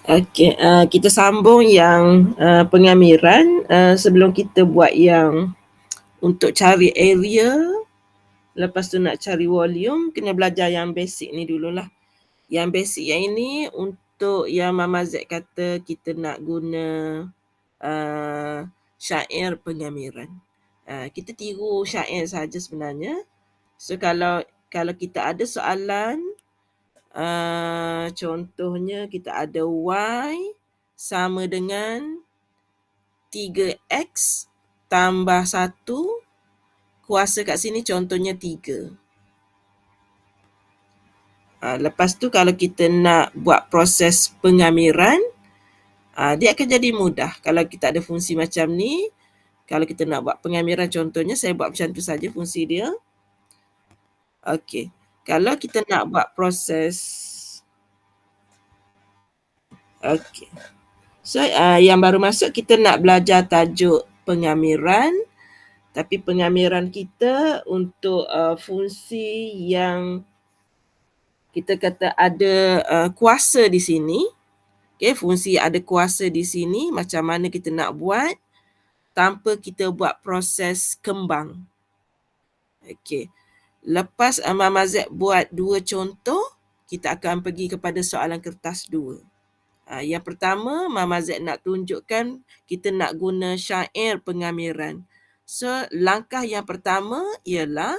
Okey, kita sambung yang pengamiran. Sebelum kita buat yang untuk cari area, lepas tu nak cari volume, kena belajar yang basic ni dululah. Yang basic yang ini untuk yang Mama Z kata kita nak guna syair pengamiran. Kita tiru syair saja sebenarnya. So kalau kita ada soalan, contohnya kita ada Y sama dengan 3X tambah 1, kuasa kat sini contohnya 3. Lepas tu kalau kita nak buat proses pengamiran, dia akan jadi mudah. Kalau kita ada fungsi macam ni, kalau kita nak buat pengamiran, contohnya saya buat macam tu saja fungsi dia. Okey, kalau kita nak buat proses, okey. So yang baru masuk kita nak belajar tajuk pengamiran, tapi pengamiran kita untuk fungsi yang kita kata ada kuasa di sini. Okay, fungsi ada kuasa di sini, macam mana kita nak buat tanpa kita buat proses kembang. Okay, lepas Mama Z buat 2 contoh, kita akan pergi kepada soalan kertas 2. Yang pertama, Mama Z nak tunjukkan kita nak guna syair pengamiran. So, langkah yang pertama ialah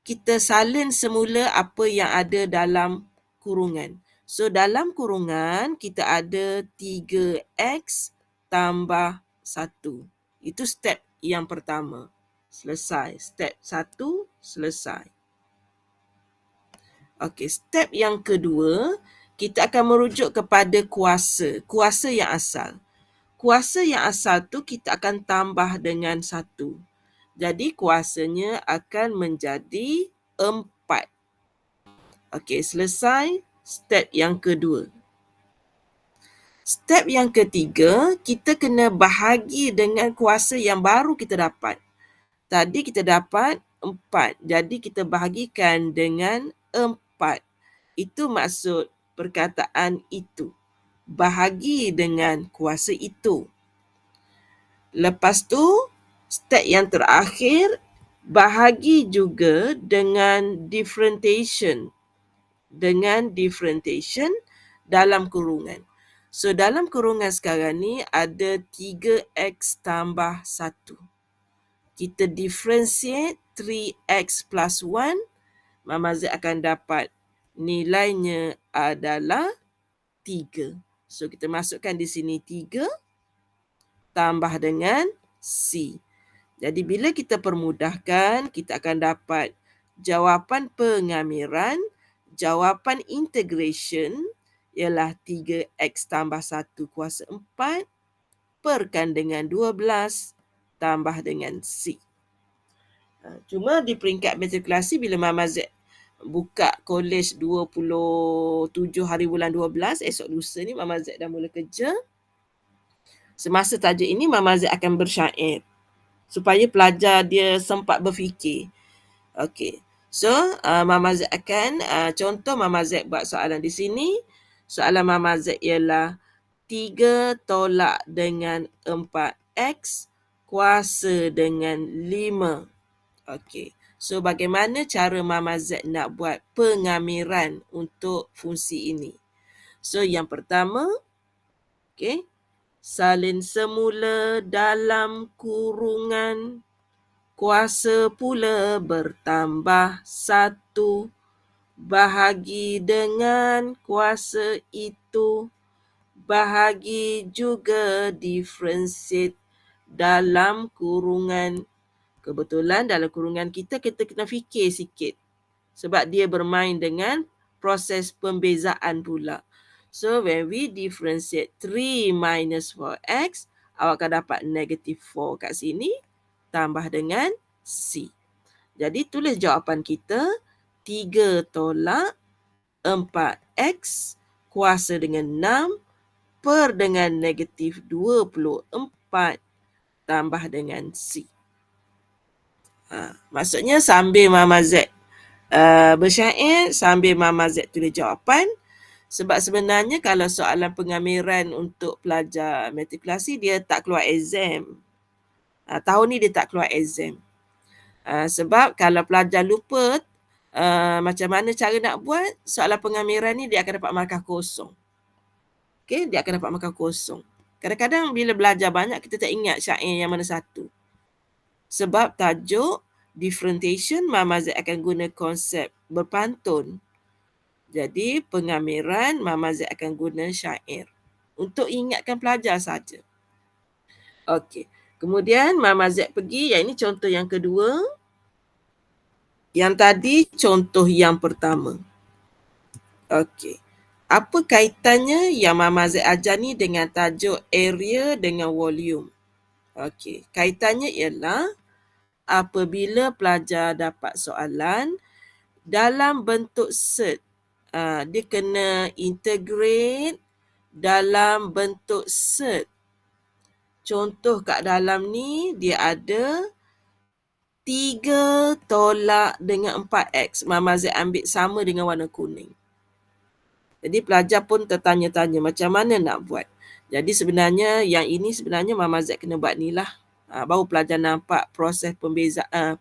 kita salin semula apa yang ada dalam kurungan. So, dalam kurungan kita ada 3X tambah 1. Itu step yang pertama. Selesai. Step 1, selesai. Okey, step yang kedua, kita akan merujuk kepada kuasa. Kuasa yang asal. Kuasa yang asal tu kita akan tambah dengan 1. Jadi kuasanya akan menjadi 4. Okey, selesai step yang kedua. Step yang ketiga, kita kena bahagi dengan kuasa yang baru kita dapat. Tadi kita dapat 4. Jadi kita bahagikan dengan 4. Itu maksud perkataan itu. Bahagi dengan kuasa itu. Lepas tu, step yang terakhir, bahagi juga dengan differentiation. Dengan differentiation dalam kurungan. So, dalam kurungan sekarang ni ada 3X tambah 1. Kita differentiate 3X plus 1, Mama Z akan dapat nilainya adalah 3. So, kita masukkan di sini 3 tambah dengan C. Jadi, bila kita permudahkan, kita akan dapat jawapan pengamiran, jawapan integration ialah 3X tambah 1 kuasa 4 perkan dengan 12 tambah dengan C. Cuma di peringkat matrikulasi bila Mama Z buka kolej 27 hari bulan 12, esok lusa ni Mama Z dah mula kerja. Semasa tajuk ini Mama Z akan bersyair supaya pelajar dia sempat berfikir. Okey. So, Mama Z akan contoh Mama Z buat soalan di sini. Soalan Mama Z ialah 3 tolak dengan 4X kuasa dengan 5. Okey. So, bagaimana cara Mama Z nak buat pengamiran untuk fungsi ini? So, yang pertama, okey, salin semula dalam kurungan, kuasa pula bertambah 1, bahagi dengan kuasa itu, bahagi juga differentiate dalam kurungan. Kebetulan dalam kurungan kita kena fikir sikit sebab dia bermain dengan proses pembezaan pula. So, when we differentiate 3 minus 4x, awak akan dapat negative 4 kat sini tambah dengan C. Jadi, tulis jawapan kita 3 tolak 4x kuasa dengan 6 per dengan negatif 24 tambah dengan C. Maksudnya sambil Mama Z bersyair sambil Mama Z tulis jawapan. Sebab sebenarnya kalau soalan pengamiran untuk pelajar matrikulasi dia tak keluar exam. Tahun ni dia tak keluar exam. Sebab kalau pelajar lupa macam mana cara nak buat, soalan pengamiran ni dia akan dapat markah kosong. Okay, dia akan dapat markah kosong. Kadang-kadang bila belajar banyak kita tak ingat syair yang mana satu. Sebab tajuk differentiation, Mama Z akan guna konsep berpantun. Jadi pengamiran Mama Z akan guna syair untuk ingatkan pelajar saja. Okey. Kemudian Mama Z pergi, yang ini contoh yang kedua. Yang tadi contoh yang pertama. Okey. Apa kaitannya yang Mama Z ajar ni dengan tajuk area dengan volume? Okey. Kaitannya ialah apabila pelajar dapat soalan dalam bentuk set, dia kena integrate dalam bentuk set. Contoh kat dalam ni dia ada 3 tolak dengan 4x. Mama Z ambil sama dengan warna kuning. Jadi pelajar pun tertanya-tanya macam mana nak buat. Jadi sebenarnya yang ini sebenarnya Mama Z kena buat ni lah. Baru pelajar nampak proses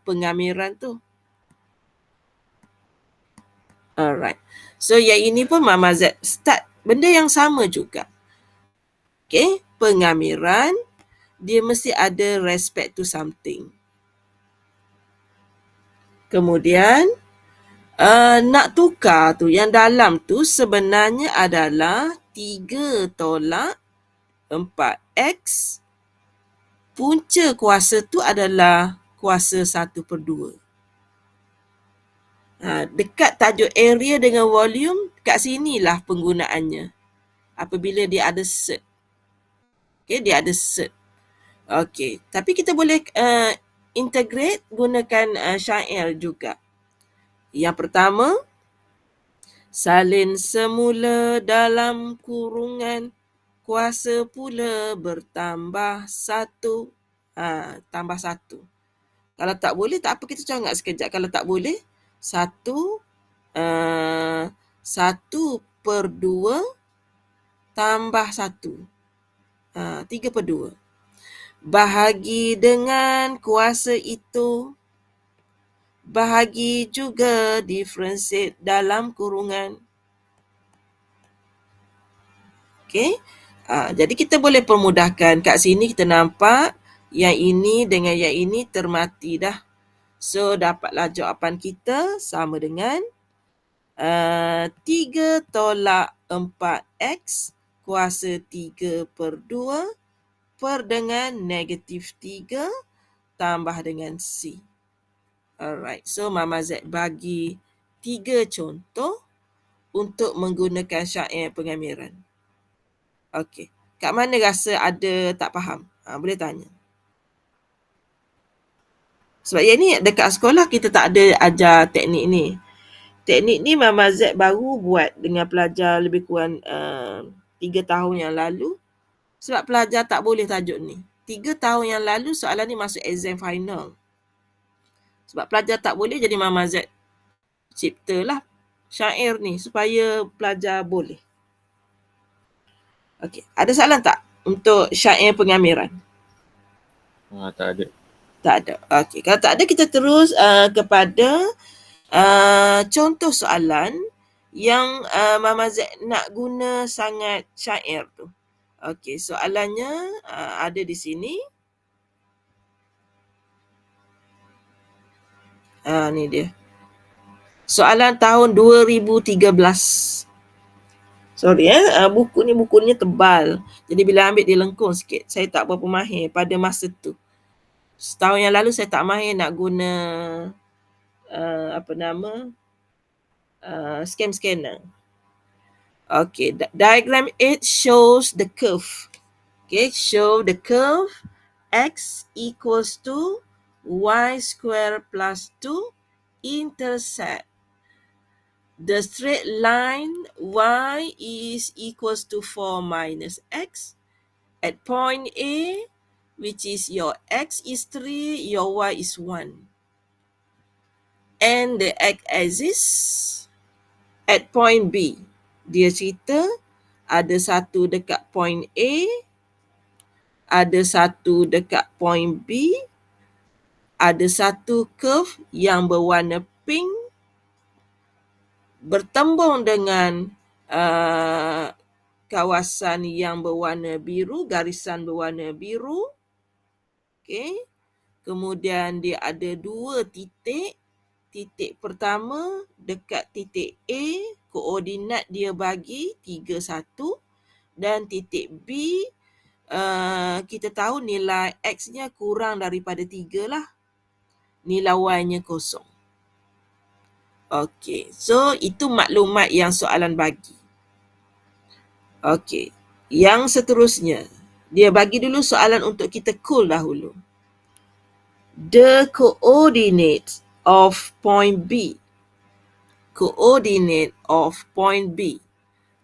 pengamiran tu. Alright. So yang ini pun Mama Z start benda yang sama juga. Okay. Pengamiran dia mesti ada respect to something. Kemudian nak tukar tu yang dalam tu sebenarnya adalah 3 tolak 4x. Punca kuasa tu adalah kuasa 1/2. Dekat tajuk area dengan volume, kat sinilah penggunaannya. Apabila dia ada set. Okay, dia ada set. Okay, tapi kita boleh integrate gunakan syair juga. Yang pertama, salin semula dalam kurungan, kuasa pula bertambah 1. Tambah 1. Kalau tak boleh, tak apa, kita congak sekejap. Kalau tak boleh, 1/2 tambah 1. 3/2. Bahagi dengan kuasa itu. Bahagi juga differentiate dalam kurungan. Okay. Jadi kita boleh permudahkan. Kat sini kita nampak yang ini dengan yang ini termati dah. So dapatlah jawapan kita sama dengan 3 tolak 4x kuasa 3/2 per dengan negatif 3 tambah dengan C. Alright, so Mama Z bagi 3 contoh untuk menggunakan syair pengamiran. Okey, kat mana rasa ada tak faham? Boleh tanya. Sebab yang ni dekat sekolah kita tak ada ajar teknik ni. Teknik ni Mama Z baru buat dengan pelajar lebih kurang 3 tahun yang lalu. Sebab pelajar tak boleh tajuk ni. 3 tahun yang lalu soalan ni masuk exam final. Sebab pelajar tak boleh, jadi Mama Z ciptalah syair ni supaya pelajar boleh. Okey, ada soalan tak untuk syair pengamiran? Tak ada. Tak ada. Okey, kalau tak ada kita terus kepada contoh soalan yang Mama Z nak guna sangat syair tu. Okey, soalannya ada di sini. Ni dia. Soalan tahun 2013. Sorry bukunya tebal. Jadi bila ambil dia lengkung sikit. Saya tak berapa mahir pada masa tu. Setahun yang lalu saya tak mahir nak guna scanner. Okay, diagram 8 shows the curve. Okay, show the curve x equals to y square plus 2 intersect. The straight line y is equals to 4 minus x. At point A, which is your x is 3, your y is 1. and the X axis at point B. Dia cerita ada satu dekat point A, ada satu dekat point B, ada satu curve yang berwarna pink bertembung dengan kawasan yang berwarna biru, garisan berwarna biru. Okay. Kemudian dia ada dua titik. Titik pertama dekat titik A, koordinat dia bagi 31, dan titik B, kita tahu nilai X-nya kurang daripada 3 lah. Nilai Y-nya kosong. Okey, so itu maklumat yang soalan bagi. Okey, yang seterusnya, dia bagi dulu soalan untuk kita cool dahulu. The coordinate of point B. Coordinate of point B.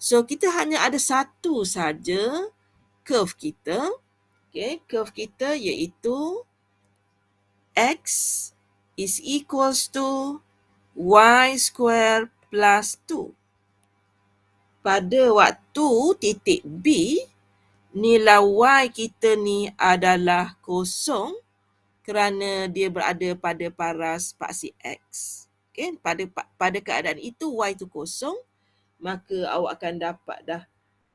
So, kita hanya ada satu saja curve kita. Okay, curve kita iaitu X is equals to Y square plus 2. Pada waktu titik B, nilai Y kita ni adalah kosong kerana dia berada pada paras paksi X. Okay? Pada keadaan itu, Y itu kosong, maka awak akan dapat dah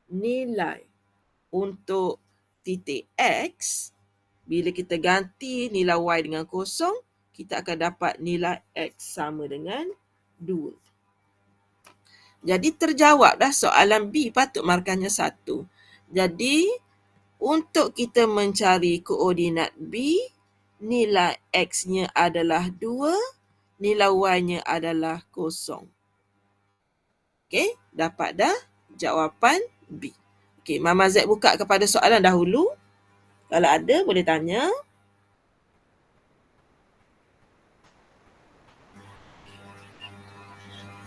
nilai untuk titik X. Bila kita ganti nilai Y dengan kosong, kita akan dapat nilai X sama dengan 2. Jadi terjawab dah soalan B, patut markahnya 1. Jadi untuk kita mencari koordinat B, nilai X-nya adalah 2, nilai Y-nya adalah kosong. Okey, dapat dah jawapan B. Okey, Mama Z buka kepada soalan dahulu. Kalau ada, boleh tanya.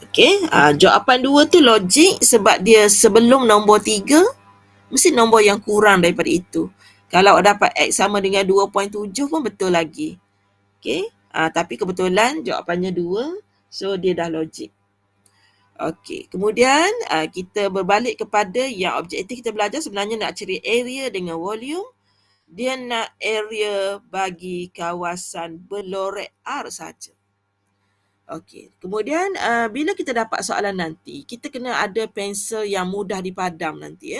Okey, jawapan 2 tu logik sebab dia sebelum nombor 3, mesti nombor yang kurang daripada itu. Kalau dapat X sama dengan 2.7 pun betul lagi. Okey, tapi kebetulan jawapannya 2, so dia dah logik. Okey, kemudian kita berbalik kepada yang objektif kita belajar sebenarnya nak cari area dengan volume. Dia nak area bagi kawasan berlorek R saja. Okey, kemudian bila kita dapat soalan nanti, kita kena ada pensel yang mudah dipadam nanti.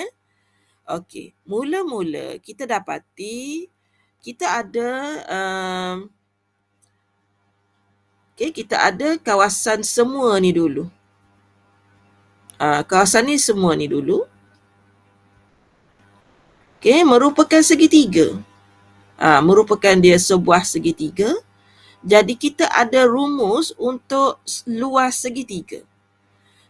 Okey, mula-mula kita dapati kita ada kita ada kawasan semua ni dulu. Kawasan ni semua ni dulu. Okey, merupakan segitiga. Merupakan dia sebuah segitiga. Jadi kita ada rumus untuk luas segitiga.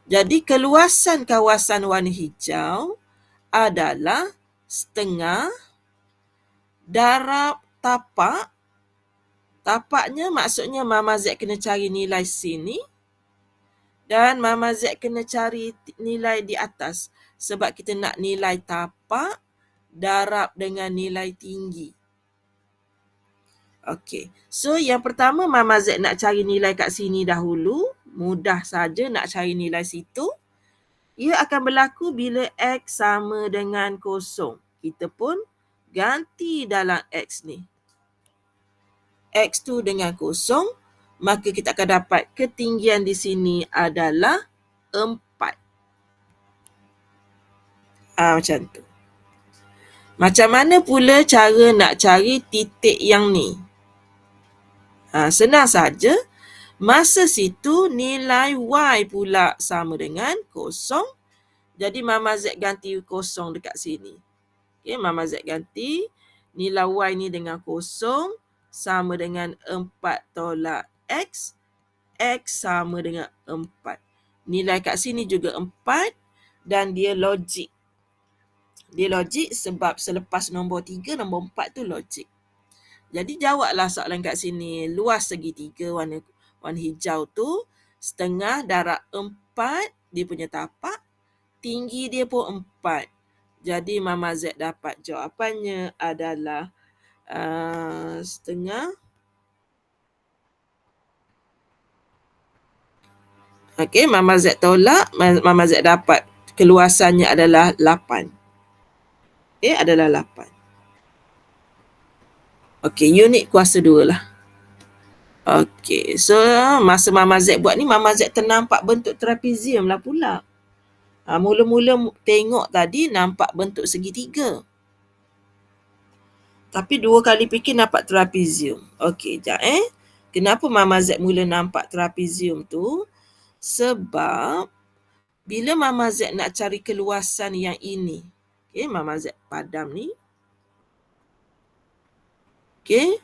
Jadi keluasan kawasan warna hijau adalah setengah darab tapak. Tapaknya maksudnya Mama Z kena cari nilai sini. Dan Mama Z kena cari nilai di atas. Sebab kita nak nilai tapak darab dengan nilai tinggi. Okey, so yang pertama Mama Z nak cari nilai kat sini dahulu. Mudah saja nak cari nilai situ. Ia akan berlaku bila X sama dengan kosong. Kita pun ganti dalam X ni. X tu dengan kosong, maka kita akan dapat ketinggian di sini adalah 4. Macam tu. Macam mana pula cara nak cari titik yang ni? Senang saja. Masa situ nilai Y pula sama dengan kosong. Jadi Mama Z ganti kosong dekat sini. Okay, Mama Z ganti nilai Y ni dengan kosong sama dengan 4 tolak X. X sama dengan 4. Nilai kat sini juga 4 dan dia logik. Dia logik sebab selepas nombor 3, nombor 4 tu logik. Jadi jawablah soalan kat sini. Luas segitiga warna hijau tu setengah darab 4 dia punya tapak. Tinggi dia pun 4. Jadi Mama Z dapat jawapannya adalah setengah Okey, Mama Z tolak, Mama Z dapat keluasannya adalah 8. Okey, adalah 8. Okey, unit kuasa 2 lah. Okey, so masa Mama Z buat ni, Mama Z ternampak bentuk trapezium lah pula. Mula-mula tengok tadi nampak bentuk segitiga. Tapi 2 kali fikir nampak trapezium. Okey, sekejap Kenapa Mama Z mula nampak trapezium tu? Sebab bila Mama Z nak cari keluasan yang ini. Okey, Mama Z padam ni. Okey.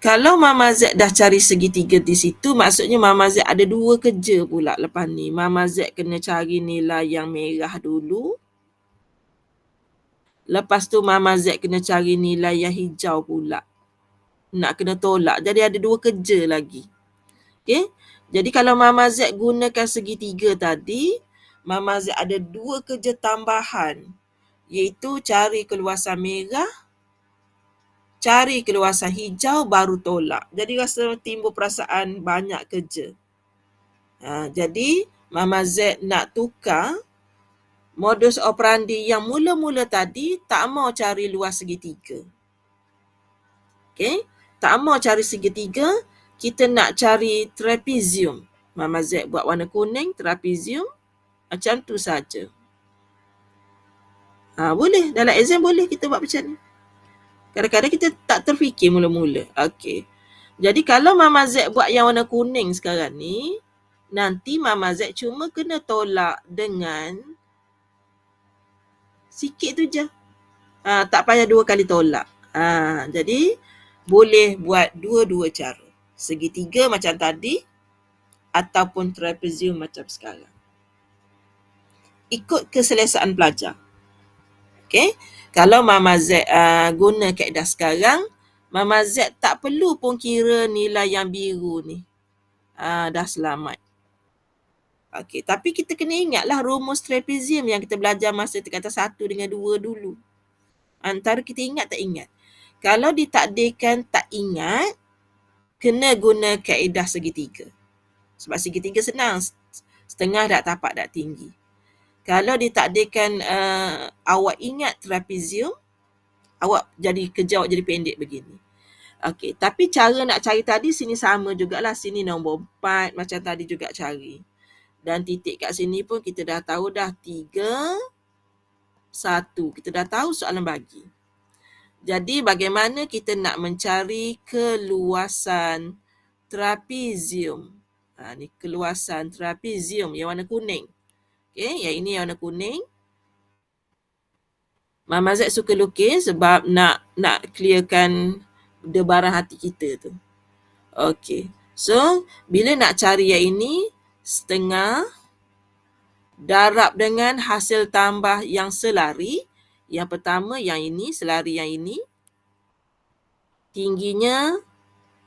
Kalau Mama Z dah cari segitiga di situ, maksudnya Mama Z ada 2 kerja pula lepas ni. Mama Z kena cari nilai yang merah dulu. Lepas tu Mama Z kena cari nilai yang hijau pula. Nak kena tolak. Jadi ada 2 kerja lagi. Okey. Jadi kalau Mama Z gunakan segitiga tadi, Mama Z ada 2 kerja tambahan. Iaitu cari keluasan merah, cari keluasan hijau, baru tolak. Jadi rasa timbul perasaan banyak kerja. Jadi Mama Z nak tukar modus operandi yang mula-mula tadi, tak mau cari luas segitiga. Okay? Tak mau cari segitiga, kita nak cari trapezium. Mama Z buat warna kuning, trapezium. Macam tu saja. Boleh, dalam exam boleh kita buat macam ni. Kadang-kadang kita tak terfikir mula-mula. Okey. Jadi kalau Mama Z buat yang warna kuning sekarang ni, nanti Mama Z cuma kena tolak dengan sikit tu je. Tak payah 2 kali tolak. Jadi boleh buat 2-2 cara. Segitiga macam tadi ataupun trapezium macam sekarang. Ikut keselesaan pelajar. Okey. Kalau Mama Z guna kaedah sekarang, Mama Z tak perlu pun kira nilai yang biru ni. Dah selamat. Okey, tapi kita kena ingatlah rumus trapezium yang kita belajar masa tingkatan 1 dengan 2 dulu. Antara kita ingat tak ingat. Kalau ditakdirkan tak ingat, kena guna kaedah segitiga. Sebab segitiga senang. Setengah dak tapak dak tinggi. Kalau ditakdirkan awak ingat trapezium, awak jadi kerja awak jadi pendek begini. Okey, tapi cara nak cari tadi sini sama jugalah. Sini nombor 4 macam tadi juga cari. Dan titik kat sini pun kita dah tahu dah 3, 1. Kita dah tahu soalan bagi. Jadi bagaimana kita nak mencari keluasan trapezium? Ni keluasan trapezium yang warna kuning. Okey, yang ini yang warna kuning. Mama Z suka lukis sebab nak clearkan debaran hati kita tu. Okey. So, bila nak cari yang ini, setengah darab dengan hasil tambah yang selari. Yang pertama yang ini, selari yang ini. Tingginya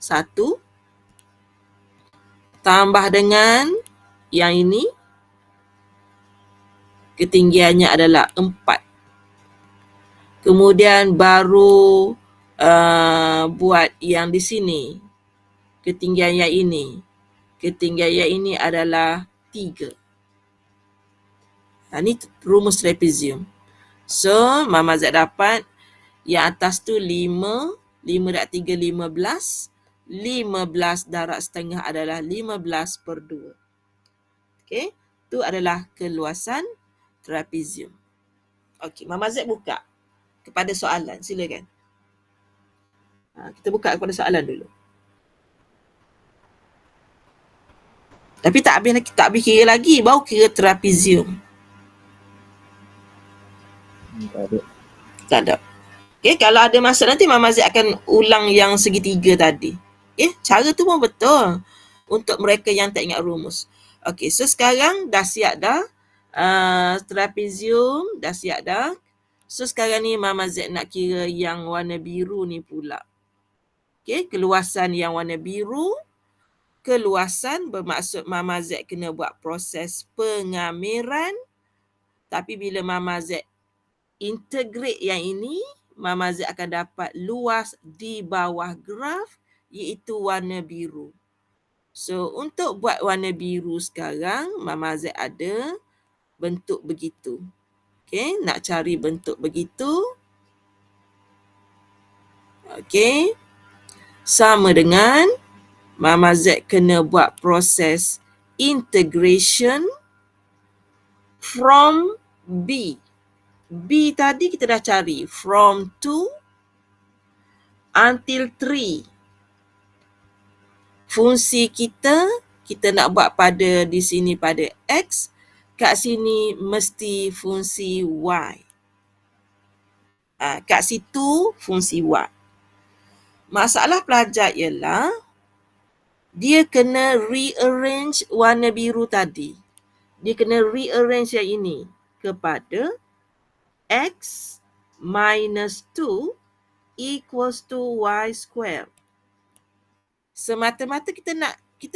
1. Tambah dengan yang ini. Ketinggiannya adalah 4. Kemudian baru buat yang di sini. Ketinggian yang ini. Ketinggian yang ini adalah 3. Ini rumus trapezium. So, Mama Z dapat yang atas tu 5. 5 dak 3, 15. 15 darab setengah adalah 15/2. Okey, tu adalah keluasan trapezium. Okey, Mama Z buka kepada soalan. Silakan. Kita buka kepada soalan dulu. Tapi tak habis kira lagi, baru kira trapezium. Tak ada. Okay, kalau ada masa nanti Mama Z akan ulang yang segitiga tadi. Cara tu pun betul untuk mereka yang tak ingat rumus. Okay, so sekarang dah siap dah. Trapezium dah siap dah. So sekarang ni Mama Z nak kira yang warna biru ni pula. Okay, keluasan yang warna biru. Keluasan bermaksud Mama Z kena buat proses pengamiran. Tapi bila Mama Z integrate yang ini, Mama Z akan dapat luas di bawah graf iaitu warna biru. So, untuk buat warna biru sekarang, Mama Z ada bentuk begitu. Okey, nak cari bentuk begitu. Okey. Sama dengan Mama Z kena buat proses integration from B. B tadi kita dah cari from 2 until 3. Fungsi kita nak buat pada di sini pada X, kat sini mesti fungsi Y. Kat situ fungsi Y. Masalah pelajar ialah dia kena rearrange warna biru tadi. Dia kena rearrange yang ini kepada X minus 2 equals to Y square. Semata-mata kita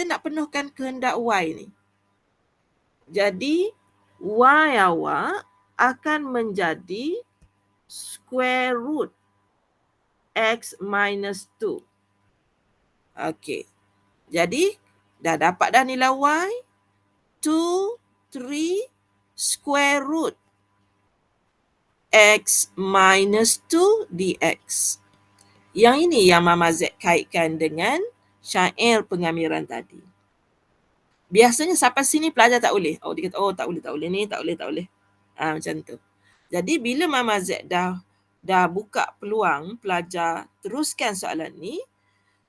nak penuhkan kehendak Y ni. Jadi, Y awak akan menjadi square root X minus 2. Okey. Jadi, dah dapat dah nilai Y. 2, 3, square root X minus 2 dx. Yang ini yang Mama Z kaitkan dengan syair pengamiran tadi. Biasanya sampai sini pelajar tak boleh. Dia kata, tak boleh ni, tak boleh. Macam tu. Jadi bila Mama Z dah buka peluang pelajar teruskan soalan ni,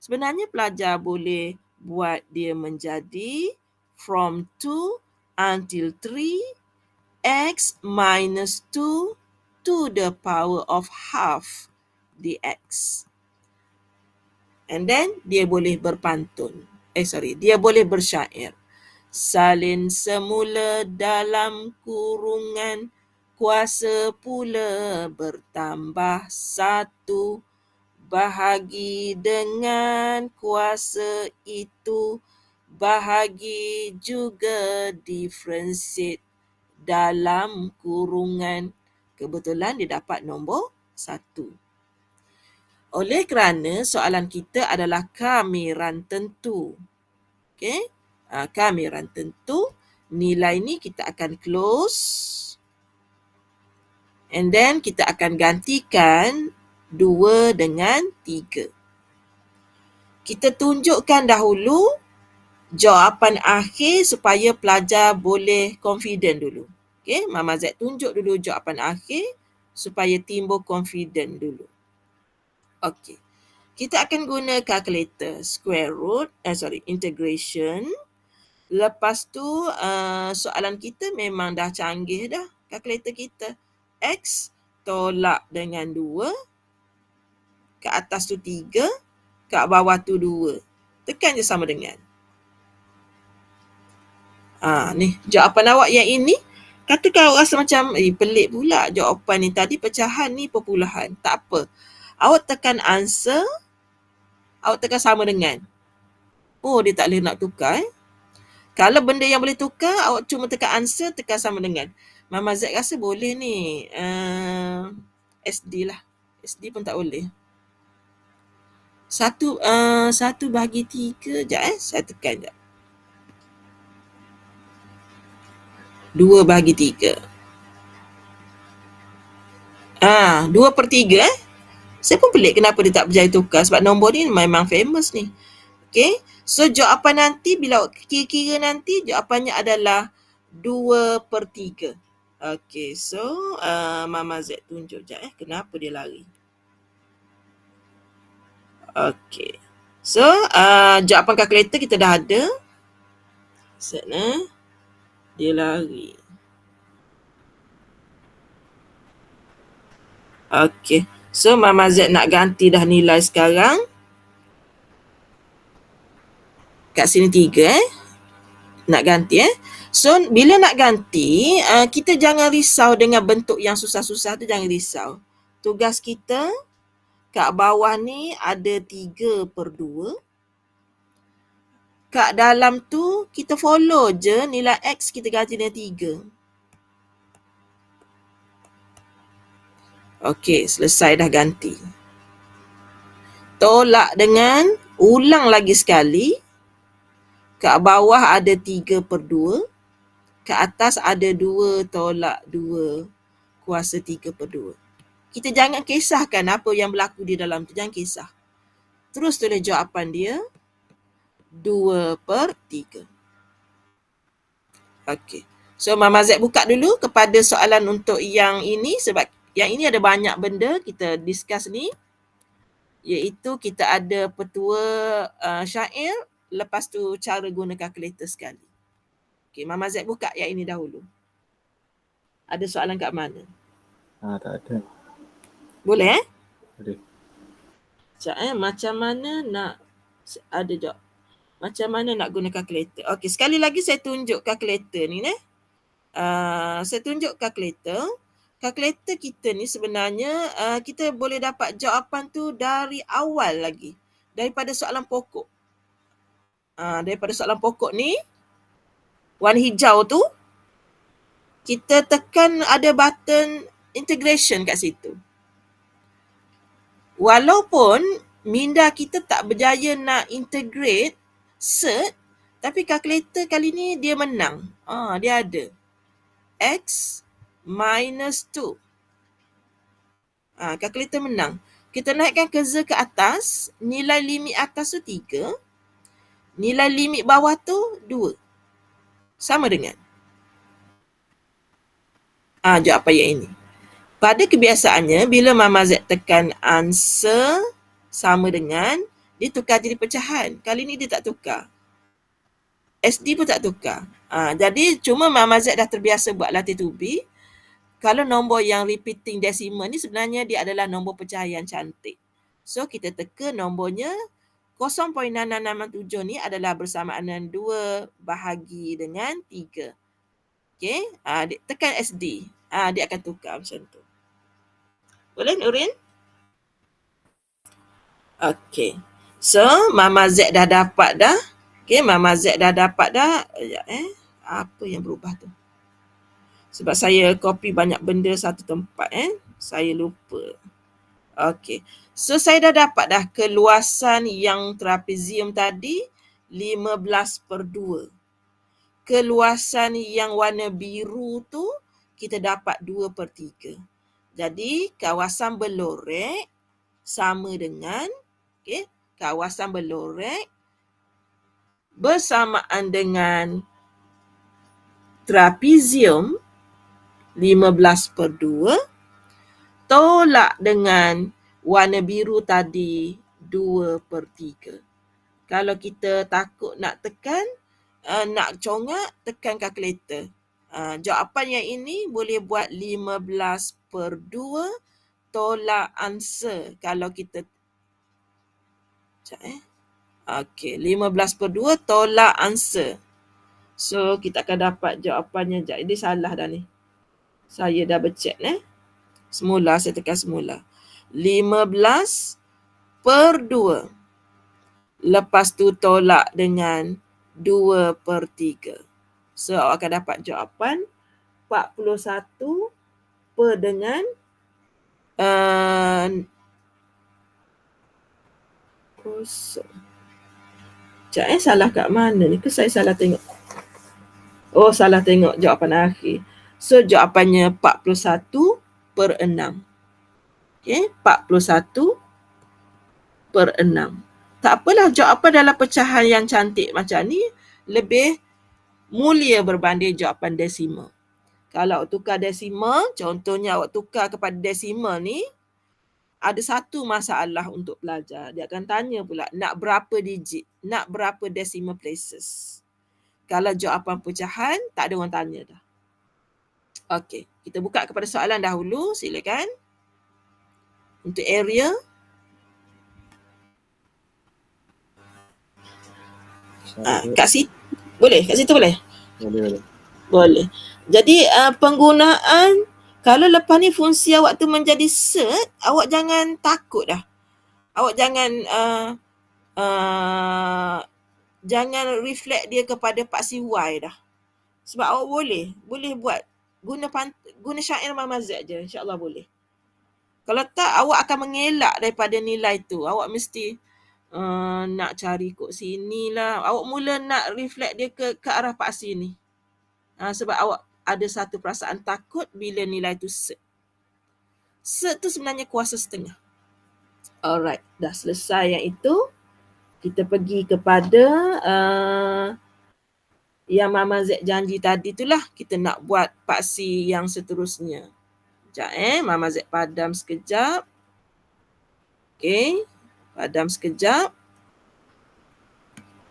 sebenarnya pelajar boleh buat dia menjadi from 2 until 3 X minus 2 to the power of half dx. And then dia boleh berpantun. Dia boleh bersyair. Salin semula dalam kurungan, kuasa pula bertambah 1. Bahagi dengan kuasa itu, bahagi juga differentiate dalam kurungan. Kebetulan dia dapat nombor 1. Oleh kerana soalan kita adalah kamiran tentu. Okey? Kamiran tentu, nilai ni kita akan close. And then kita akan gantikan 2 dengan 3. Kita tunjukkan dahulu jawapan akhir supaya pelajar boleh confident dulu. Okey, Mama Z tunjuk dulu jawapan akhir supaya timbul confident dulu. Okey. Kita akan guna calculator square root, integration. Lepas tu soalan kita memang dah canggih dah calculator kita. X tolak dengan 2, kat atas tu 3, kat bawah tu 2. Tekan je sama dengan. Ni jawapan awak yang ini. Katakan awak rasa macam pelik pula jawapan ni. Tadi pecahan ni perpuluhan. Tak apa. Awak tekan answer. Awak tekan sama dengan. Dia tak boleh nak tukar. Kalau benda yang boleh tukar, awak cuma tekan answer, tekan sama dengan. Mama Z rasa boleh ni. SD lah. SD pun tak boleh. 1/3. Sekejap saya tekan sekejap. 2/3. 2/3 Saya pun pelik kenapa dia tak berjaya tukar. Sebab nombor ni memang famous ni. Okay. So jawapan nanti bila kira-kira nanti jawapannya adalah 2/3. Okay. So Mama Z tunjuk je kenapa dia lari. Okay. So jawapan kalkulator kita dah ada. Sana. Dia lari. Okay. So Mama Z nak ganti dah nilai sekarang. Kat sini 3 nak ganti So bila nak ganti, kita jangan risau dengan bentuk yang susah-susah tu, jangan risau. Tugas kita kat bawah ni ada 3/2. Kat dalam tu kita follow je nilai X kita ganti dengan 3. Okey, selesai dah ganti. Tolak dengan ulang lagi sekali. kat bawah ada 3/2, kat atas ada 2 tolak 2 kuasa 3/2. Kita jangan kisahkan apa yang berlaku di dalam tu, jangan kisah. Terus tulis jawapan dia 2/3. Okey. So Mama Z buka dulu kepada soalan untuk yang ini, sebab yang ini ada banyak benda kita discuss ni, iaitu kita ada petua syair, lepas tu cara guna kalkulator sekali. Okey, Mama Z buka yang ini dahulu. Ada soalan kat mana? Tak ada. Boleh Boleh. Sekejap macam mana nak ada jawab. Macam mana nak guna kalkulator? Okey, sekali lagi saya tunjuk kalkulator ni saya tunjuk kalkulator. Kalkulator kita ni sebenarnya kita boleh dapat jawapan tu dari awal lagi, daripada soalan pokok. Daripada soalan pokok ni, warna hijau tu, kita tekan ada button integration kat situ. Walaupun minda kita tak berjaya nak integrate cert, tapi kalkulator kali ni dia menang. Dia ada x minus 2. Kalkulator menang. Kita naikkan cursor ke atas, nilai limit atas tu 3, nilai limit bawah tu 2. Sama dengan jawapan yang ini. Pada kebiasaannya, bila Mama Z tekan answer sama dengan, dia tukar jadi pecahan. Kali ni dia tak tukar. SD pun tak tukar. Jadi cuma Mama Z dah terbiasa buat latih tubi. Kalau nombor yang repeating decimal ni sebenarnya dia adalah nombor pecahan yang cantik. So kita teka nombornya 0.6667 ni adalah bersamaan dengan 2 bahagi dengan 3. Okey, tekan SD. Dia akan tukar macam tu. Boleh Nurin? Okey. So Mama Z dah dapat dah. Okey, Mama Z dah dapat dah. Apa yang berubah tu? Sebab saya copy banyak benda satu tempat saya lupa. Okey. So saya dah dapat dah keluasan yang trapezium tadi 15/2. Keluasan yang warna biru tu kita dapat 2/3. Jadi kawasan berlorek sama dengan kawasan berlorek bersamaan dengan trapezium 15/2 tolak dengan warna biru tadi 2/3. Kalau kita takut nak tekan, nak congak, tekan kalkulator. Jawapan yang ini boleh buat 15/2 tolak answer. Kalau kita Okey, 15/2 tolak answer. So kita akan dapat jawapannya. Ini salah dah ni. Saya dah bercek semula, saya tekan semula. 15/2. Lepas tu tolak dengan 2/3. So awak akan dapat jawapan 41 per dengan kosong. Salah kat mana ni? Ke saya salah tengok? Salah tengok jawapan akhir. So jawapannya 41/6. Okey, 41/6. Tak apalah, jawapan dalam pecahan yang cantik macam ni lebih mulia berbanding jawapan desimal. Kalau awak tukar desimal, contohnya awak tukar kepada desimal ni, ada satu masalah untuk pelajar. Dia akan tanya pula, nak berapa digit? Nak berapa decimal places? Kalau jawapan pecahan, tak ada orang tanya dah. Okey, kita buka kepada soalan dahulu, silakan. Untuk area. Kat situ boleh? Kat situ boleh? Boleh. Jadi penggunaan, kalau lepas ni fungsi awak tu menjadi cert, awak jangan takut dah. Awak jangan reflect dia kepada paksi Y dah. Sebab awak boleh buat guna syair Mama Z je, insya-Allah boleh. Kalau tak, awak akan mengelak daripada nilai tu. Awak mesti Nak cari kot sini lah. Awak mula nak reflect dia ke arah paksi ni. Sebab awak ada satu perasaan takut bila nilai tu cert. Cert tu sebenarnya kuasa setengah. Alright, dah selesai yang itu. Kita pergi kepada yang Mama Z janji tadi tu lah. Kita nak buat paksi yang seterusnya. Sekejap Mama Z padam sekejap. Okay, padam sekejap.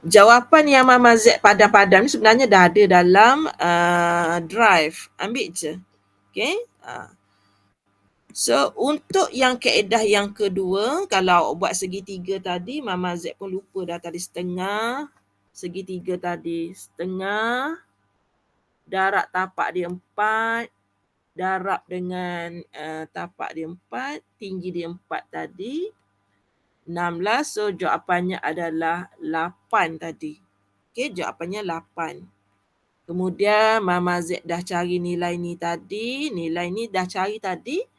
Jawapan yang Mama Z padam-padam ni sebenarnya dah ada dalam drive. Ambil je. Okay. So, untuk yang kaedah yang kedua, kalau buat segitiga tadi, Mama Z pun lupa dah tadi setengah. Segitiga tadi setengah. Darab tapak dia 4. Darab dengan tapak dia 4. Tinggi dia 4 tadi. 16. So, jawapannya adalah 8 tadi. Okay, jawapannya 8. Kemudian Mama Z dah cari nilai ni tadi. Nilai ni dah cari tadi.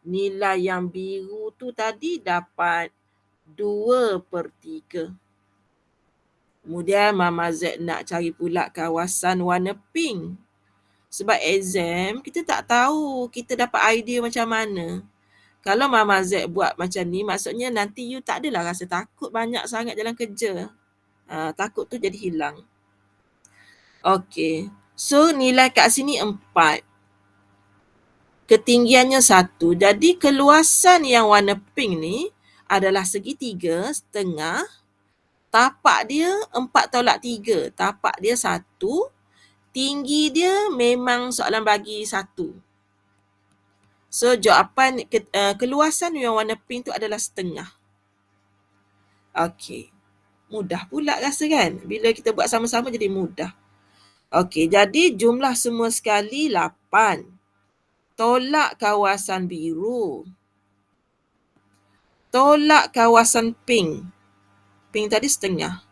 Nilai yang biru tu tadi dapat 2/3. Kemudian Mama Z nak cari pula kawasan warna pink. Sebab exam, kita tak tahu kita dapat idea macam mana. Kalau Mama Z buat macam ni, maksudnya nanti you tak adalah rasa takut banyak sangat dalam kerja. Takut tu jadi hilang. Okay. So, nilai kat sini 4. Ketinggiannya 1. Jadi, keluasan yang warna pink ni adalah segitiga, setengah. Tapak dia 4/3. Tapak dia 1. Tinggi dia memang soalan bagi 1. So, jawapan keluasan yang warna pink tu adalah setengah. Okay. Mudah pula rasa kan? Bila kita buat sama-sama jadi mudah. Okay, jadi jumlah semua sekali 8. Tolak kawasan biru. Tolak kawasan pink. Pink tadi setengah.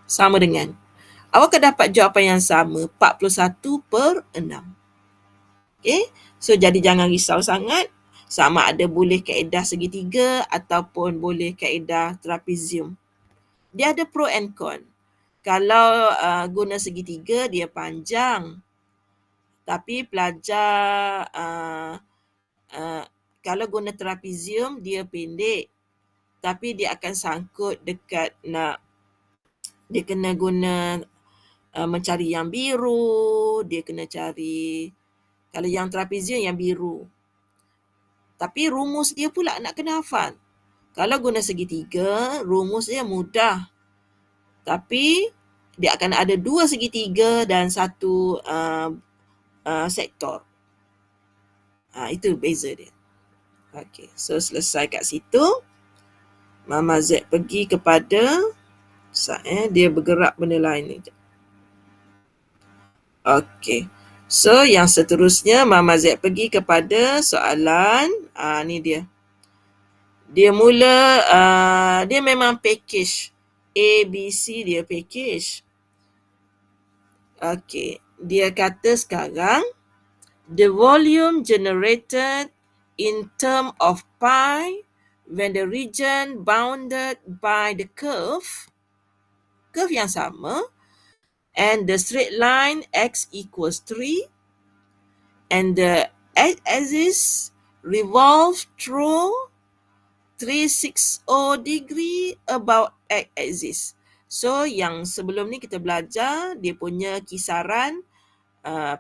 Sama dengan. Awak akan dapat jawapan yang sama. 41/6. Okay. So, jadi jangan risau sangat. Sama ada boleh kaedah segitiga ataupun boleh kaedah trapezium. Dia ada pro and con. Kalau guna segitiga, dia panjang. Tapi pelajar kalau guna trapezium, dia pendek. Tapi dia akan sangkut dekat dia kena guna mencari yang biru. Dia kena cari, kalau yang trapezium yang biru. Tapi rumus dia pula nak kena hafal. Kalau guna segitiga, rumus dia mudah. Tapi dia akan ada 2 segitiga dan 1 sektor. Itu beza dia. Okay, so selesai kat situ. Mama Z pergi kepada dia bergerak benda lain ni. Okay, so yang seterusnya Mama Z pergi kepada soalan ni dia. Dia mula dia memang package A, B, C dia package. Okay, dia kata sekarang the volume generated in term of pi when the region bounded by the curve yang sama, and the straight line x equals 3, and the x-axis revolve through 360 degree about x-axis. So, yang sebelum ni kita belajar dia punya kisaran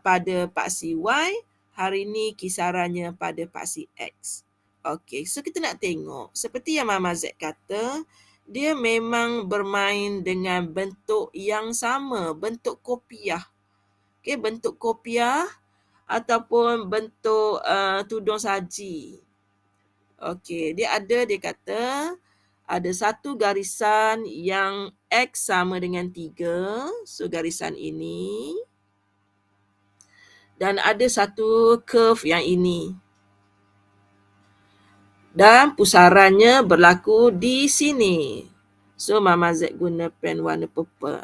pada paksi Y. Hari ni kisarannya pada paksi X. Okay, so kita nak tengok. Seperti yang Mama Z kata, dia memang bermain dengan bentuk yang sama. Bentuk kopiah. Okay, bentuk kopiah ataupun bentuk tudung saji. Okay, dia kata ada satu garisan yang X sama dengan 3. So, garisan ini. Dan ada satu curve yang ini. Dan pusarannya berlaku di sini. So, Mama Z guna pen warna purple.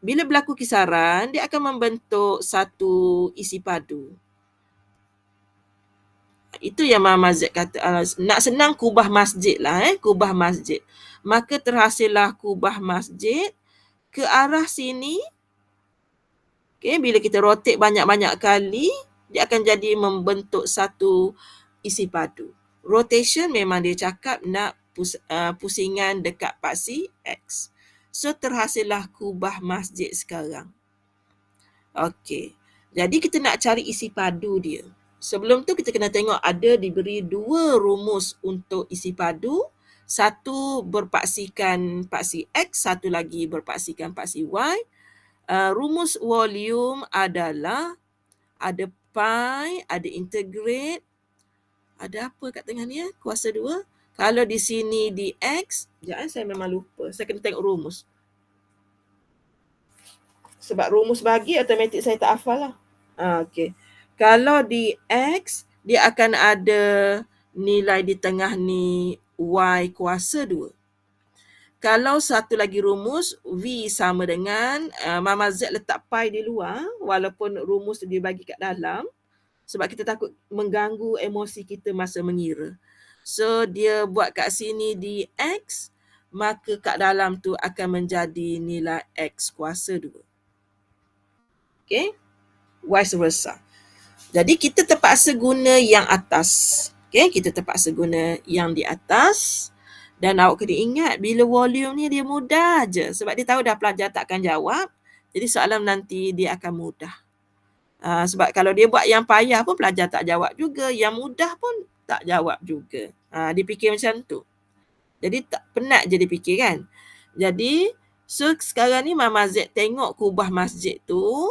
Bila berlaku kisaran, dia akan membentuk satu isi padu. Itu yang Mama Z kata. Nak senang kubah masjid lah. Kubah masjid. Maka terhasillah kubah masjid ke arah sini. Okay, bila kita rotate banyak-banyak kali, dia akan jadi membentuk satu isi padu. Rotation memang dia cakap nak pusingan dekat paksi X. So terhasillah kubah masjid sekarang. Okey. Jadi kita nak cari isi padu dia. Sebelum tu kita kena tengok ada diberi 2 rumus untuk isi padu. Satu berpaksikan paksi X, satu lagi berpaksikan paksi Y. Rumus volume adalah ada pi, ada integrate, ada apa kat tengah ni kuasa 2. Kalau di sini di X, sekejap saya memang lupa. Saya kena tengok rumus. Sebab rumus bagi automatik saya tak hafal lah. Okay. Kalau di X, dia akan ada nilai di tengah ni Y kuasa 2. Kalau satu lagi rumus, V sama dengan, Mama Z letak pi di luar, walaupun rumus dia bagi kat dalam, sebab kita takut mengganggu emosi kita masa mengira. So, dia buat kat sini di X, maka kat dalam tu akan menjadi nilai X kuasa 2. Okay? Vice versa. Jadi, kita terpaksa guna yang atas. Okay? Kita terpaksa guna yang di atas. Dan awak kena ingat, bila volume ni dia mudah je. Sebab dia tahu dah pelajar takkan jawab. Jadi soalan nanti dia akan mudah. Sebab kalau dia buat yang payah pun pelajar tak jawab juga. Yang mudah pun tak jawab juga. Dia fikir macam tu. Jadi tak penat je dia fikir kan. Jadi, so sekarang ni Mama Z tengok kubah masjid tu.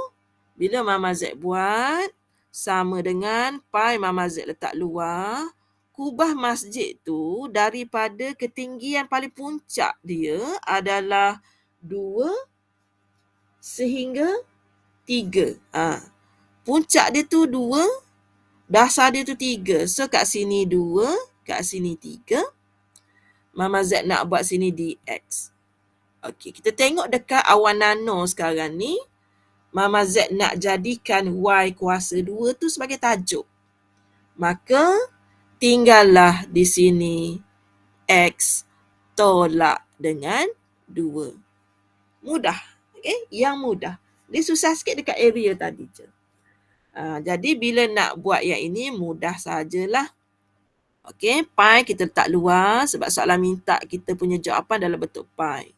Bila Mama Z buat, sama dengan pi Mama Z letak luar. Kubah masjid tu daripada ketinggian paling puncak dia adalah 2 sehingga 3. Puncak dia tu 2, dasar dia tu 3. So kat sini 2, kat sini 3. Mama Z nak buat sini dx. Okey, kita tengok dekat awan nano sekarang ni. Mama Z nak jadikan Y kuasa 2 tu sebagai tajuk. Maka tinggallah di sini X tolak dengan 2. Mudah. Okay? Yang mudah. Dia susah sikit dekat area tadi je. Jadi bila nak buat yang ini, mudah sajalah. Okay, pi kita letak luar sebab soalan minta kita punya jawapan dalam bentuk pi.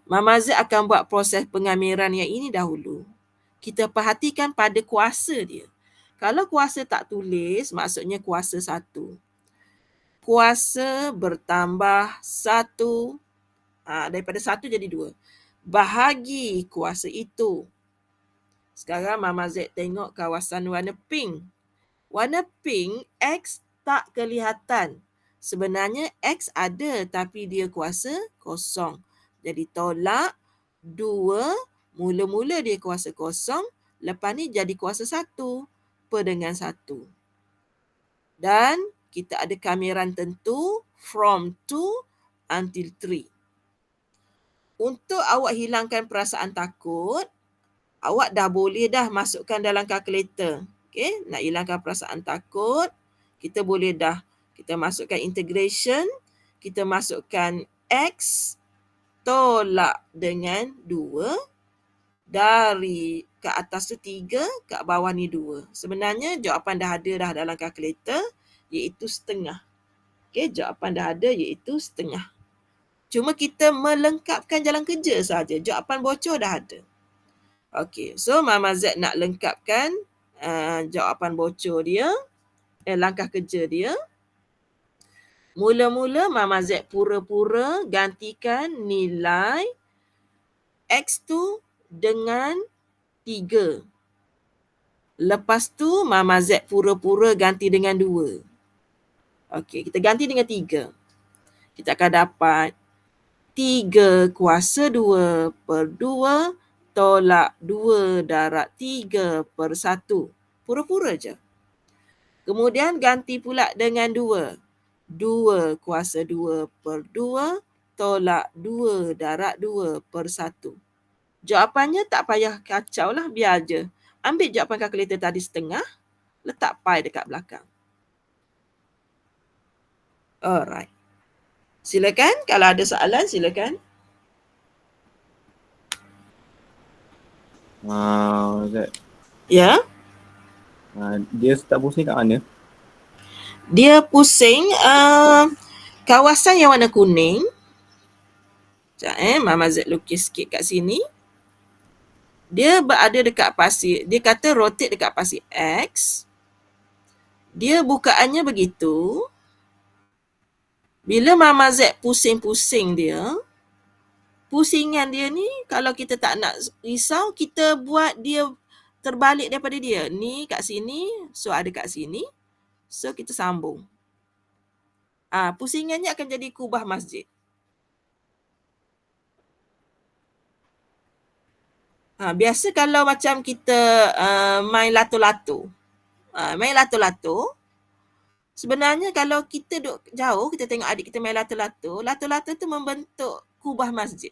Mama Z akan buat proses pengamiran yang ini dahulu. Kita perhatikan pada kuasa dia. Kalau kuasa tak tulis, maksudnya kuasa 1. Kuasa bertambah 1. Daripada 1 jadi 2. Bahagi kuasa itu. Sekarang Mama Z tengok kawasan warna pink. Warna pink, X tak kelihatan. Sebenarnya X ada tapi dia kuasa kosong. Jadi tolak 2, mula-mula dia kuasa kosong, lepas ni jadi kuasa 1 per dengan 1. Dan kita ada kamiran tentu from 2 until 3. Untuk awak hilangkan perasaan takut, awak dah boleh dah masukkan dalam kalkulator. Okay? Nak hilangkan perasaan takut, kita boleh dah. Kita masukkan integration, kita masukkan X tolak dengan 2. Dari ke atas tu 3, kat bawah ni 2. Sebenarnya jawapan dah ada dah dalam kalkulator, iaitu setengah. Okay, jawapan dah ada iaitu setengah. Cuma kita melengkapkan jalan kerja saja. Jawapan bocor dah ada. Okay, so Mama Z nak lengkapkan jawapan bocor dia, langkah kerja dia. Mula-mula Mama Z pura-pura gantikan nilai X tu dengan 3. Lepas tu Mama Z pura-pura ganti dengan 2. Okey, kita ganti dengan 3. Kita akan dapat 3 kuasa 2 per 2 tolak 2 darab 3 per 1. Pura-pura je. Kemudian ganti pula dengan 2. 2 kuasa 2 per 2 tolak 2 darab 2 per 1. Jawapannya tak payah kacau lah, biar je. Ambil jawapan kalkulator tadi setengah, letak pi dekat belakang. Alright. Silakan, kalau ada soalan silakan. Ustaz. Ya, Dia start pusing kat mana? dia pusing kawasan yang warna kuning. Sekejap Mama Z lukis sikit kat sini. Dia berada dekat pasir. Dia kata rotate dekat pasir X. Dia bukaannya begitu. Bila Mama Z pusing-pusing dia, pusingan dia ni kalau kita tak nak risau, kita buat dia terbalik daripada dia. Ni kat sini, so ada kat sini. So kita sambung. Pusingannya akan jadi kubah masjid. Biasa kalau macam kita main lato-lato. Main lato-lato, sebenarnya kalau kita duduk jauh, kita tengok adik kita main lato-lato, lato-lato tu membentuk kubah masjid.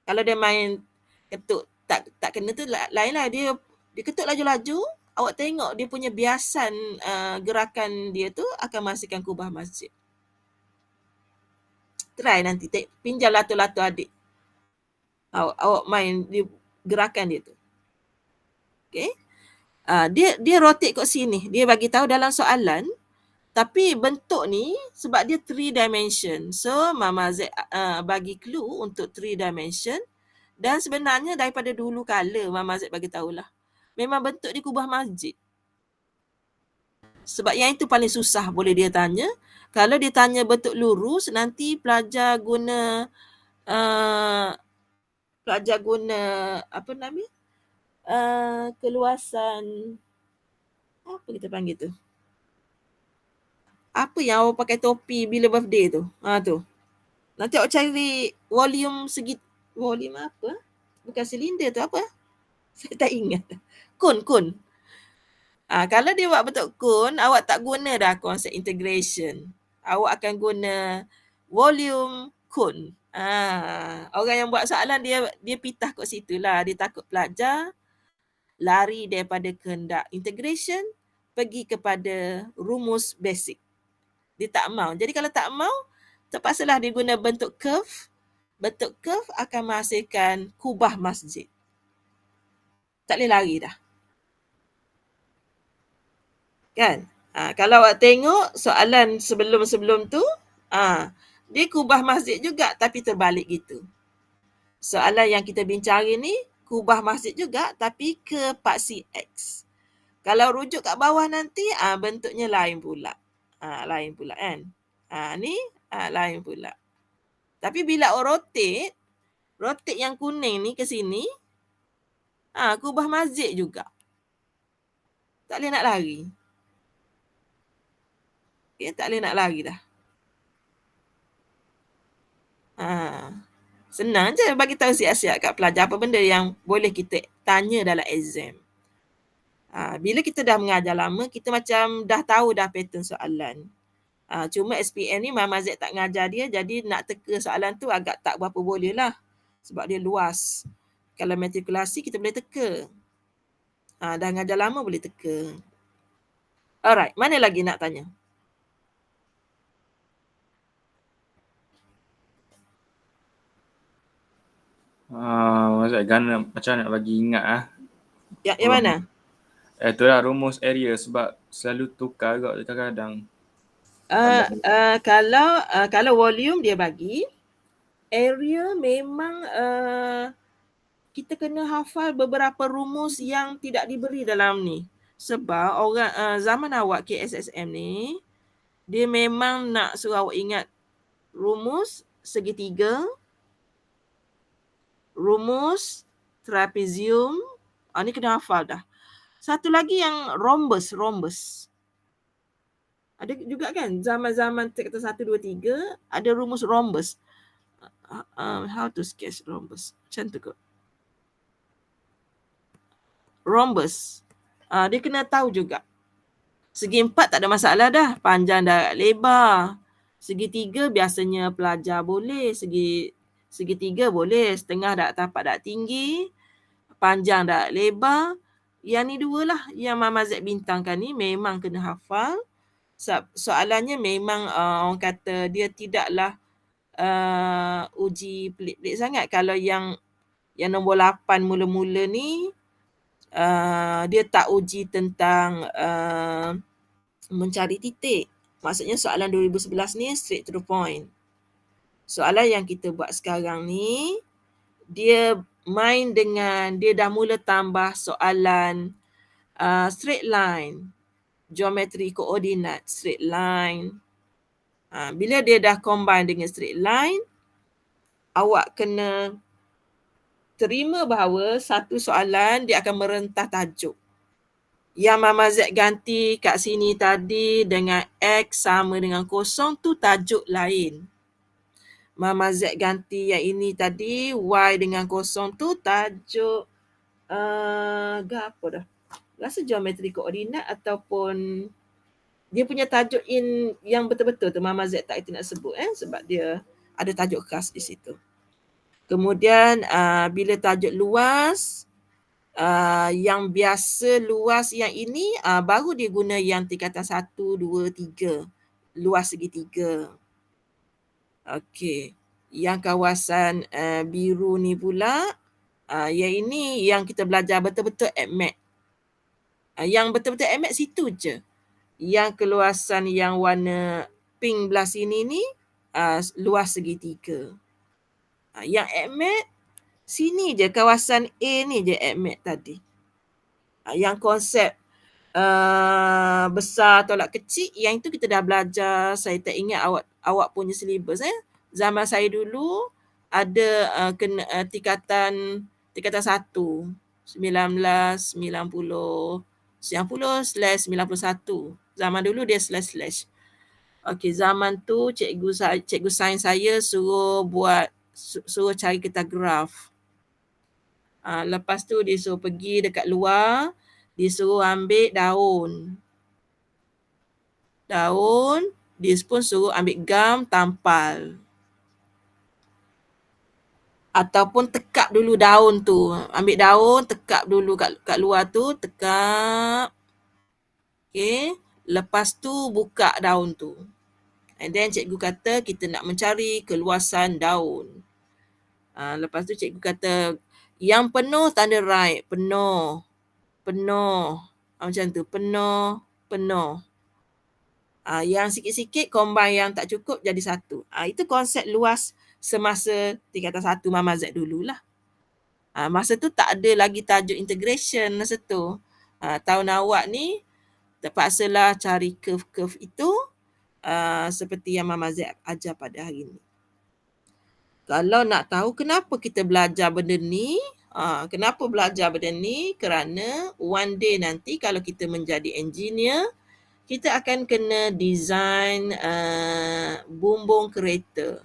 Kalau dia main ketuk tak kena tu lainlah, dia ketuk laju-laju, awak tengok dia punya biasan gerakan dia tu akan menghasilkan kubah masjid. Try nanti pinjam lato-lato adik. Awak main dia, gerakan dia tu. Okay. Dia rotate kat sini. Dia bagi tahu dalam soalan, tapi bentuk ni sebab dia 3 dimension. So Mama Z bagi clue untuk 3 dimension. Dan sebenarnya daripada dulu kala Mama Z bagi tahulah, memang bentuk dia kubah masjid. Sebab yang itu paling susah boleh dia tanya. Kalau dia tanya bentuk lurus, nanti pelajar guna apa nama? Keluasan, apa kita panggil tu? Apa yang awak pakai topi bila birthday tu? Tu. Nanti awak cari volume apa? Bukan silinder tu apa? Saya tak ingat. Kun. Kalau dia buat bentuk kun, awak tak guna dah konsep integration. Awak akan guna volume kun. Orang yang buat soalan dia pitah kat situ lah. Dia takut pelajar lari daripada kehendak integration pergi kepada rumus basic. Dia tak mau. Jadi kalau tak mau, terpaksalah dia guna bentuk curve. Bentuk curve akan menghasilkan kubah masjid. Tak boleh lari dah. Kan? Kalau awak tengok soalan sebelum-sebelum tu, dia kubah masjid juga tapi terbalik gitu. Soalan yang kita bincang hari ni, kubah masjid juga tapi ke paksi X. Kalau rujuk kat bawah nanti, bentuknya lain pula. Lain pula kan? Ni lain pula. Tapi bila rotate yang kuning ni ke sini, kubah masjid juga. Tak boleh nak lari. Okay, tak boleh nak lari dah. Senang je bagi tahu siap-siap kat pelajar apa benda yang boleh kita tanya dalam exam. Bila kita dah mengajar lama, kita macam dah tahu dah pattern soalan. Cuma SPM ni Mama Z tak ngajar dia, jadi nak teka soalan tu agak tak berapa boleh lah. Sebab dia luas. Kalau matrikulasi kita boleh teka. Dah ngajar lama boleh teka. Alright, mana lagi nak tanya? Ustaz, macam nak bagi ingat Yang mana? Itulah rumus area sebab selalu tukar juga kadang-kadang. Kalau volume dia bagi, area memang kita kena hafal beberapa rumus yang tidak diberi dalam ni. Sebab orang zaman awak KSSM ni, dia memang nak suruh awak ingat rumus segitiga, rumus trapezium. Ni kena hafal dah. Satu lagi yang rhombus. Ada juga kan zaman-zaman kata 1, 2, 3 ada rumus rhombus. How to sketch rhombus? Macam tu kot. Rhombus. Dia kena tahu juga. Segi 4 tak ada masalah dah. Panjang dan lebar. Segi 3 biasanya pelajar boleh. Segi 3 boleh. Setengah dak tapak dak tinggi. Panjang dak lebar. Yang ni dua lah yang Mama Z bintangkan ni memang kena hafal. soalannya memang orang kata dia tidaklah uji pelik-pelik sangat. Kalau yang nombor 8 mula-mula ni dia tak uji tentang mencari titik. Maksudnya soalan 2011 ni straight to the point. Soalan yang kita buat sekarang ni, dia main dengan, dia dah mula tambah soalan straight line, geometri koordinat, straight line. Bila dia dah combine dengan straight line, awak kena terima bahawa satu soalan dia akan merentah tajuk. Yang Mama Z ganti kat sini tadi dengan X sama dengan kosong tu tajuk lain. Mama Z ganti yang ini tadi Y dengan kosong tu tajuk apa dah? Rasa geometri koordinat ataupun dia punya tajuk yang betul-betul tu Mama Z tak itu nak sebut sebab dia ada tajuk khas di situ. Kemudian bila tajuk luas, yang biasa luas yang ini baru dia guna yang tingkatan 1, 2, 3. Luas segitiga. Okey. Yang kawasan biru ni pula, yang ini yang kita belajar betul-betul ADMAT. Yang betul-betul ADMAT situ je. Yang keluasan yang warna pink belah sini ni luas segitiga. Yang ADMAT sini je, kawasan A ni je ADMAT tadi. Yang konsep besar tolak kecil, yang itu kita dah belajar. Saya tak ingat awak punya syllabus. Zaman saya dulu ada tingkatan 1, 90/91. Zaman dulu dia slash. Okey, zaman tu cikgu sains saya suruh cari kertas graf. Lepas tu dia suruh pergi dekat luar, dia suruh ambil daun, dia pun suruh ambil gam tampal. Ataupun tekap dulu daun tu. Ambil daun, tekap dulu kat luar tu, tekap. Okay. Lepas tu buka daun tu. And then cikgu kata kita nak mencari keluasan daun. Lepas tu cikgu kata yang penuh tanda right, penuh. Macam tu, penuh. Yang sikit-sikit combine yang tak cukup jadi satu. Itu konsep luas semasa tingkatan 1 Mama Z dululah. Masa tu tak ada lagi tajuk integration masa tu. Tahun awak ni terpaksalah cari curve-curve itu seperti yang Mama Z ajar pada hari ni. Kalau nak tahu kenapa kita belajar benda ni, kerana one day nanti kalau kita menjadi engineer, kita akan kena design bumbung kereta.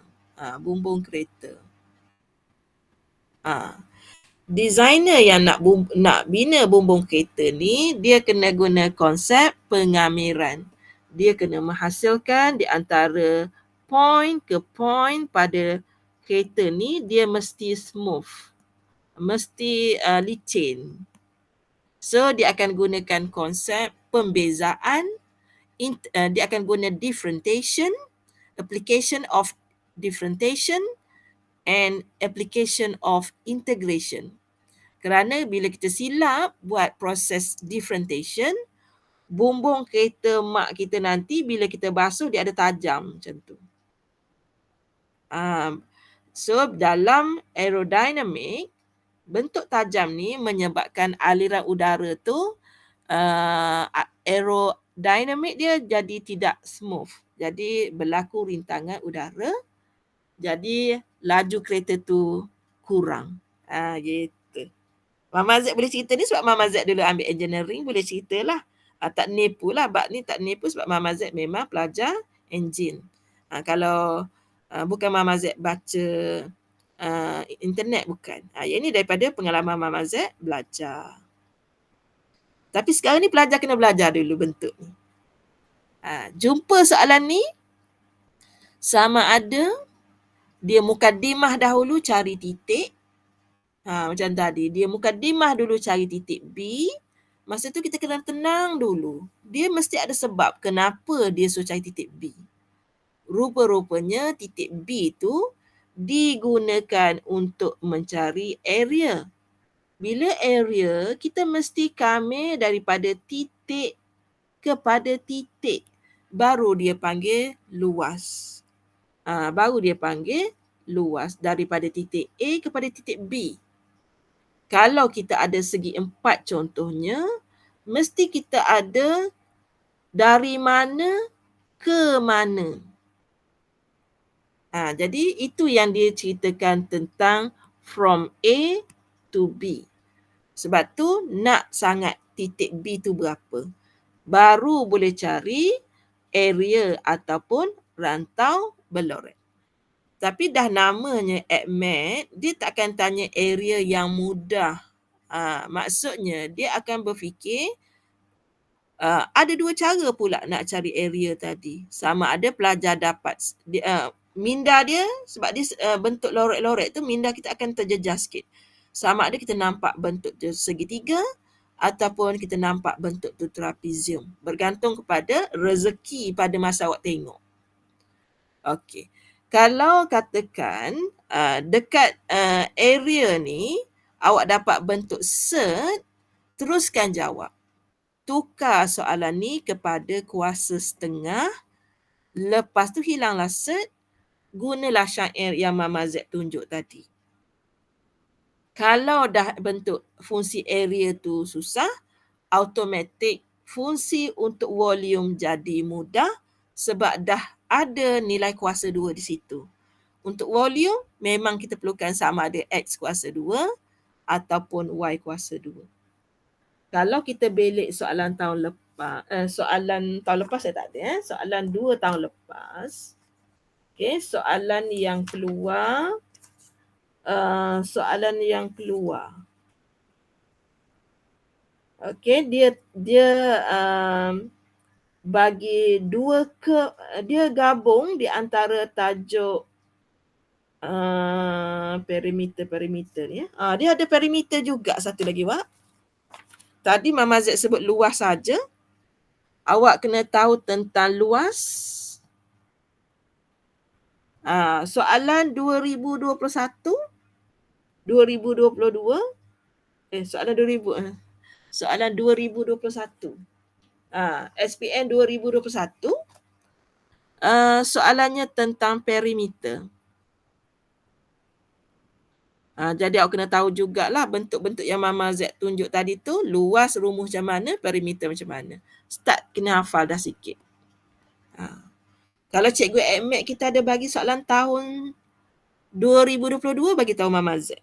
Designer yang nak bina bumbung kereta ni, dia kena guna konsep pengamiran. Dia kena menghasilkan di antara point ke point pada kereta ni, dia mesti smooth, mesti licin. So dia akan gunakan konsep pembezaan, dia akan guna differentiation, application of differentiation and application of integration. Kerana bila kita silap buat proses differentiation, bumbung kereta mak kita nanti bila kita basuh dia ada tajam macam tu. So dalam aerodinamik, bentuk tajam ni menyebabkan aliran udara tu aerodinamik dia jadi tidak smooth. Jadi berlaku rintangan udara. Jadi laju kereta tu kurang. Gitu. Mama Z boleh cerita ni sebab Mama Z dulu ambil engineering, boleh ceritalah. Tak nipu lah. Bab ni tak nipu sebab Mama Z memang pelajar enjin. Kalau bukan Mama Z baca internet, bukan. Yang ni daripada pengalaman Mama Z belajar. Tapi sekarang ni pelajar kena belajar dulu bentuk ni. Jumpa soalan ni, sama ada dia mukaddimah dahulu cari titik. Macam tadi, dia mukaddimah dulu cari titik B. masa tu kita kena tenang dulu. Dia mesti ada sebab kenapa dia suruh cari titik B. Rupa-rupanya titik B tu digunakan untuk mencari area. Bila area, kita mesti kamir daripada titik kepada titik. Baru dia panggil luas. Baru dia panggil luas daripada titik A kepada titik B. Kalau kita ada segi 4 contohnya, mesti kita ada dari mana ke mana. Jadi itu yang dia ceritakan tentang from A to B. Sebab tu nak sangat titik B tu berapa. Baru boleh cari area ataupun rantau Ballarat. Tapi dah namanya AdMed, dia tak akan tanya area yang mudah. Maksudnya dia akan berfikir ada dua cara pula nak cari area tadi. Sama ada pelajar dapat minda dia, sebab dia bentuk lorek-lorek tu, minda kita akan terjejas sikit. Sama ada kita nampak bentuk tu segitiga ataupun kita nampak bentuk tu trapezium. Bergantung kepada rezeki pada masa awak tengok. Okey. Kalau katakan dekat area ni awak dapat bentuk cert, teruskan jawab. Tukar soalan ni kepada kuasa setengah. Lepas tu hilanglah cert, gunalah syair yang Mama Z tunjuk tadi. Kalau dah bentuk fungsi area tu susah, automatik fungsi untuk volume jadi mudah sebab dah ada nilai kuasa 2 di situ. Untuk volume, memang kita perlukan sama ada X kuasa 2 ataupun Y kuasa 2. Kalau kita belik soalan tahun lepas, soalan tahun lepas saya tak ada, soalan 2 tahun lepas. Okey, soalan yang keluar, okey, dia bagi dua dia gabung di antara tajuk perimeter ni. Dia ada perimeter juga satu lagi, Wak. Tadi Mama Z sebut luas saja. Awak kena tahu tentang luas. Soalan 2021, 2022, soalan 2021. SPM 2021. Soalannya tentang perimeter. Jadi awak kena tahu jugalah bentuk-bentuk yang Mama Z tunjuk tadi tu, luas, rumus macam mana, perimeter macam mana. Start kena hafal dah sikit. Kalau cikgu AdMed kita ada bagi soalan tahun 2022, bagi tahu Mama Z.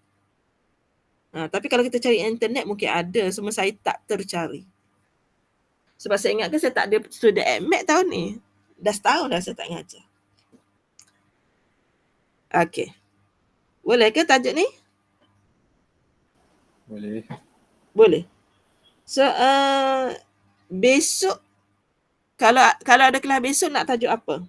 Tapi kalau kita cari internet mungkin ada, cuma saya tak tercari. Sebab saya ingatkan saya tak ada student AdMed tahun ni. Dah setahun dah saya tak ngajar. Okey. Boleh ke tajuk ni? Boleh. So, besok, kalau ada kelas besok nak tajuk apa?